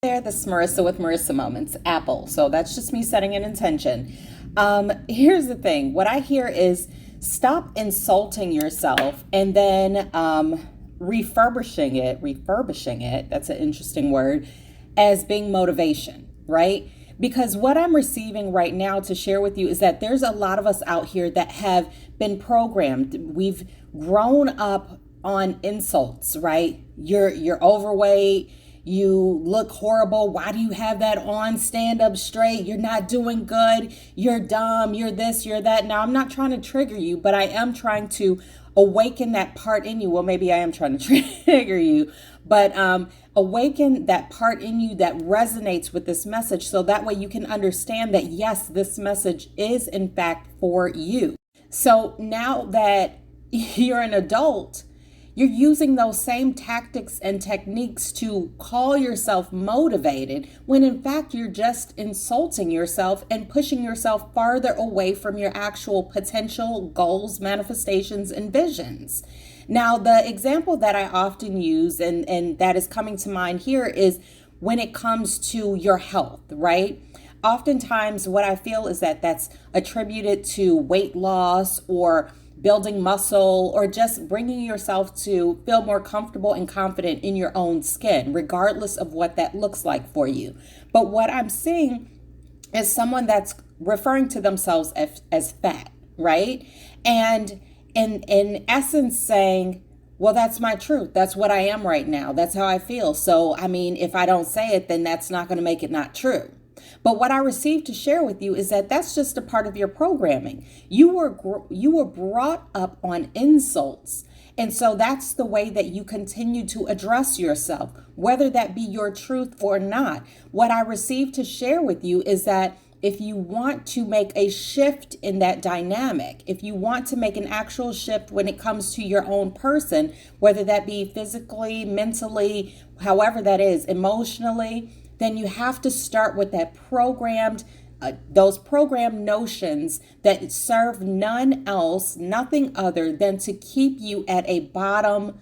There, this is Marissa with Marissa Moments, Apple. So that's just me setting an intention. Here's the thing. What I hear is stop insulting yourself and then refurbishing it, that's an interesting word, as being motivation, right? Because what I'm receiving right now to share with you is that there's a lot of us out here that have been programmed. We've grown up on insults, right? You're overweight. You look horrible. Why do you have that on? Stand up straight. You're not doing good. You're dumb. You're this, you're that. Now, I'm not trying to trigger you, but I am trying to awaken that part in you. Well, maybe I am trying to trigger you, but awaken that part in you that resonates with this message. So that way you can understand that, yes, this message is in fact for you. So now that you're an adult, you're using those same tactics and techniques to call yourself motivated when in fact you're just insulting yourself and pushing yourself farther away from your actual potential goals, manifestations, and visions. Now, the example that I often use and that is coming to mind here is when it comes to your health, right? Oftentimes what I feel is that that's attributed to weight loss or building muscle or just bringing yourself to feel more comfortable and confident in your own skin, regardless of what that looks like for you. But what I'm seeing is someone that's referring to themselves as fat, right? And in essence saying, well, that's my truth. That's what I am right now. That's how I feel. So, I mean, if I don't say it, then that's not going to make it not true. But what I received to share with you is that that's just a part of your programming. You were brought up on insults. And so that's the way that you continue to address yourself, whether that be your truth or not. What I received to share with you is that if you want to make a shift in that dynamic, if you want to make an actual shift when it comes to your own person, whether that be physically, mentally, however that is, emotionally, then you have to start with that those programmed notions that serve nothing other than to keep you at a bottom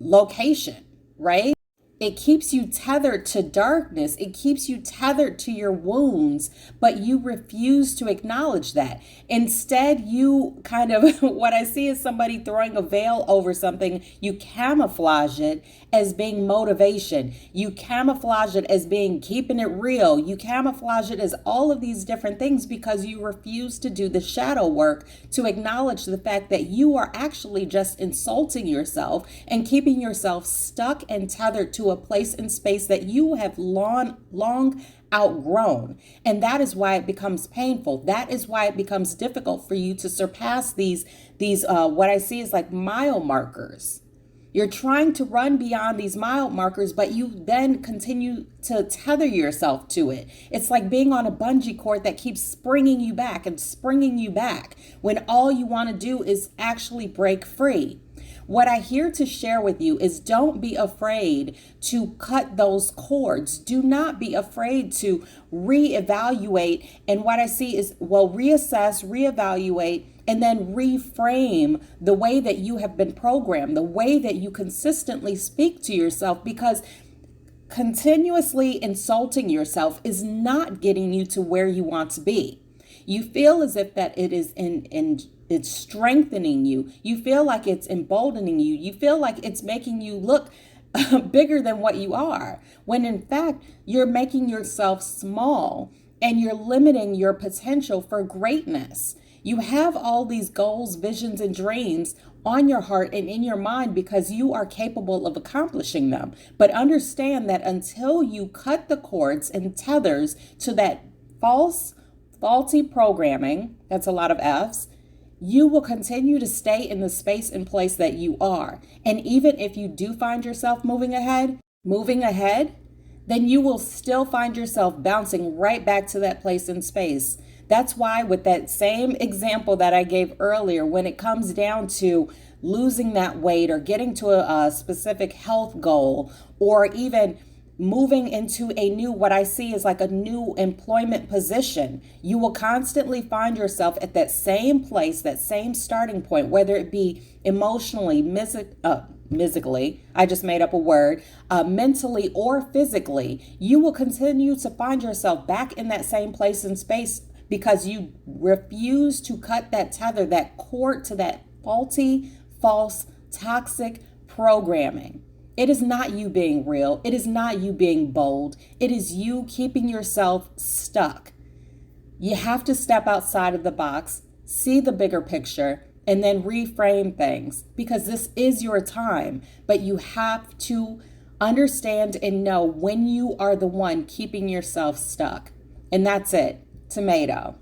location, right? It keeps you tethered to darkness. It keeps you tethered to your wounds, but you refuse to acknowledge that. Instead, you kind of, what I see is somebody throwing a veil over something. You camouflage it as being motivation. You camouflage it as being keeping it real. You camouflage it as all of these different things because you refuse to do the shadow work to acknowledge the fact that you are actually just insulting yourself and keeping yourself stuck and tethered to a place and space that you have long outgrown. And that is why it becomes painful. That is why it becomes difficult for you to surpass these what I see is like mile markers. You're trying to run beyond these mile markers, but you then continue to tether yourself to it. It's like being on a bungee cord that keeps springing you back and springing you back when all you want to do is actually break free. What I hear to share with you is don't be afraid to cut those cords. Do not be afraid to reevaluate. And what I see is, well, reassess, reevaluate, and then reframe the way that you have been programmed, the way that you consistently speak to yourself, because continuously insulting yourself is not getting you to where you want to be. You feel as if that it is it's strengthening you. You feel like it's emboldening you. You feel like it's making you look bigger than what you are, when in fact, you're making yourself small and you're limiting your potential for greatness. You have all these goals, visions, and dreams on your heart and in your mind because you are capable of accomplishing them. But understand that until you cut the cords and tethers to that faulty programming, that's a lot of F's, you will continue to stay in the space and place that you are. And even if you do find yourself moving ahead, then you will still find yourself bouncing right back to that place and space. That's why with that same example that I gave earlier, when it comes down to losing that weight or getting to a specific health goal, or even moving into what I see is like a new employment position, you will constantly find yourself at that same place, that same starting point, whether it be emotionally, I just made up a word, mentally or physically, you will continue to find yourself back in that same place and space because you refuse to cut that tether, that cord to that faulty, false, toxic programming. It is not you being real. It is not you being bold. It is you keeping yourself stuck. You have to step outside of the box, see the bigger picture, and then reframe things because this is your time. But you have to understand and know when you are the one keeping yourself stuck. And that's it. Tomato.